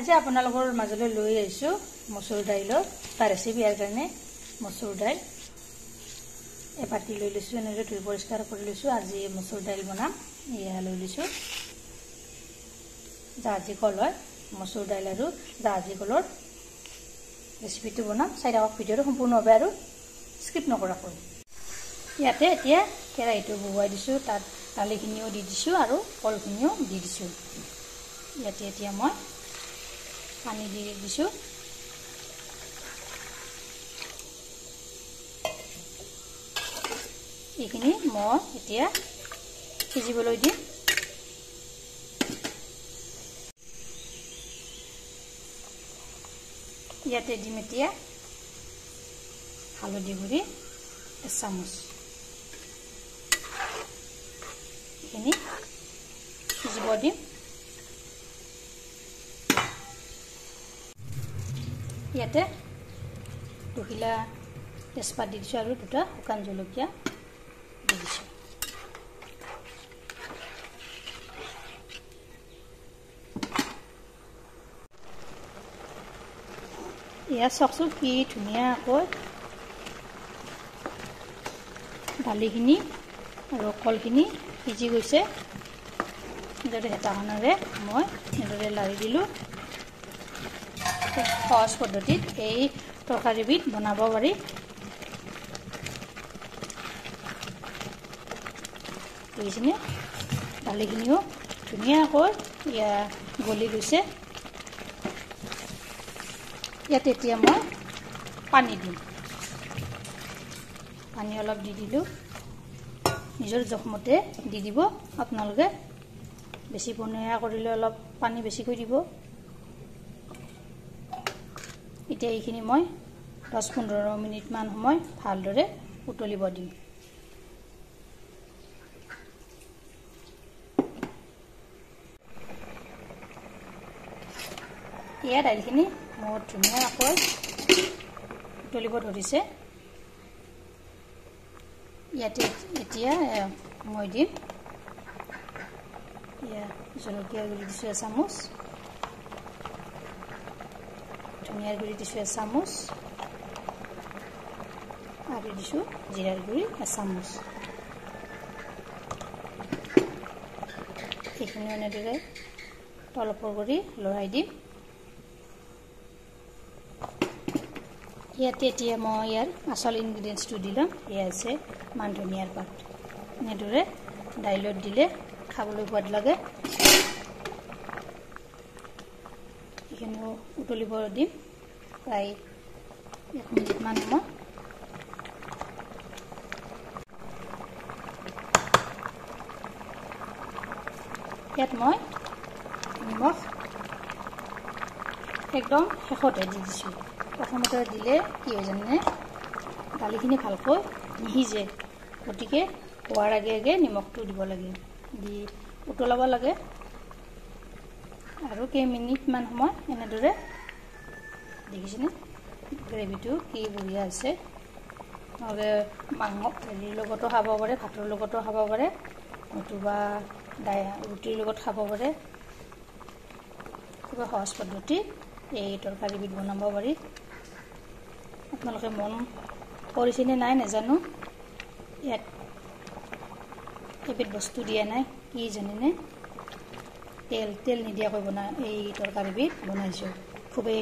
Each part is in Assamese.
আজি আপোনালোকৰ মাজলৈ লৈ আহিছো মসুৰ দাইলৰ ৰেচিপি ইয়াৰ কাৰণে মসুৰ দাইল এবাটি লৈ লৈছো এনেকৈ ধুই পৰিষ্কাৰ কৰি লৈছো আজি মসুৰ দাইল বনাম ইয়া লৈ লৈছো জাহাজী কল হয় মসুৰ দাইল আৰু জাহাজী কলৰ ৰেচিপিটো বনাম চাই থাকক ভিডিঅটো সম্পূৰ্ণভাৱে আৰু স্কিপ নকৰাকৈ ইয়াতে এতিয়া কেৰাহীটো বহুৱাই দিছো তাত দালিখিনিও দি দিছো আৰু কলখিনিও দি দিছো ইয়াতে এতিয়া মই পানী দি দিছো এইখিনি মই এতিয়া সিজিবলৈ দিম ইয়াতে দিম এতিয়া হালধি গুড়ি 1 চামুচ এইখিনি সিজিব দিম ইয়াতে দুখিলা তেজপাত দি দিছো আৰু দুটা শুকান জলকীয়া দি দিছো ইয়া চাকচো কি ধুনীয়াকৈ দালিখিনি আৰু কলখিনি সিজি গৈছে এনেদৰে হেতাখনেৰে মই এনেদৰে লাৰি দিলো সহজ পদ্ধতিত এই তৰকাৰীবিধ বনাব পাৰি বুজিছেনে দালিখিনিও ধুনীয়াকৈ গলি গৈছে ইয়াত এতিয়া মই পানী দিম পানী অলপ দি দিলোঁ নিজৰ জোখমতে দি দিব আপোনালোকে বেছি পনীয়া কৰিলে অলপ পানী বেছিকৈ দিব এতিয়া এইখিনি মই 10-15 মিনিট মান সময় ভালদৰে উতলিব দিম ইয়াত দাইলখিনি মোৰ ধুনীয়াকৈ উতলিব ধৰিছে ইয়াতে এতিয়া মই দিম জলকীয়া গুড়ি দিছোঁ 1 চামুচ ধনিয়াৰ গুড়ি দিছোঁ 1 চামুচ আৰু দিছোঁ জিৰাৰ গুড়ি 1 চামুচ এইখিনি এনেদৰে তলপৰ কৰি লৰাই দিম ইয়াতে এতিয়া মই ইয়াৰ আচল ইনগ্ৰেডিয়েন্টছটো দিলাম এয়া আছে মান ধনিয়াৰ পাত এনেদৰে দাইলত দিলে খাবলৈ সোৱাদ লাগে এইখিনি উতলিব দিম প্ৰায় 1 মিনিট মান সময় ইয়াত মই নিমখ একদম শেষতে দি দিছোঁ প্ৰথমতে দিলে কি হয় জানে দালিখিনি ভালকৈ নিহিজে গতিকে হোৱাৰ আগে আগে নিমখটো দিব লাগে দি উতলাব লাগে আৰু কেইমিনিটমান সময় এনেদৰে দেখিছেনে গ্ৰেভিটো কি বঢ়িয়া আছে নহ'লে মাংস হেৰিৰ লগতো খাব পাৰে ভাতৰ লগতো খাব পাৰে নতুবা ৰুটিৰ লগত খাব পাৰে খুব সহজ পদ্ধতি এই তৰকাৰীবিধ বনাব পাৰি আপোনালোকে মন কৰিছেনে নাই নাজানো ইয়াত এবিধ বস্তু দিয়া নাই কি জানেনে তেল নিদিয়াকৈ এই তৰকাৰীবিধ বনাইছোঁ খুবেই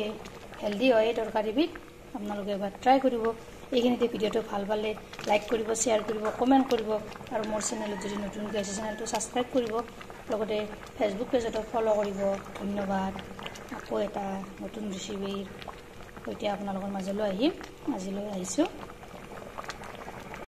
হেল্ডি হয় এই তৰকাৰীবিধ আপোনালোকে এবাৰ ট্ৰাই কৰিব এইখিনিতে ভিডিঅ'টো ভাল পালে লাইক কৰিব শ্বেয়াৰ কৰিব কমেণ্ট কৰিব আৰু মোৰ চেনেলত যদি নতুনকৈ আছে চেনেলটো ছাবস্ক্ৰাইব কৰিব লগতে ফেচবুক পেজতো ফ'ল' কৰিব ধন্যবাদ আকৌ এটা নতুন ৰেচিপিৰ সৈতে আপোনালোকৰ মাজলৈ আহিম আজিলৈ আহিছোঁ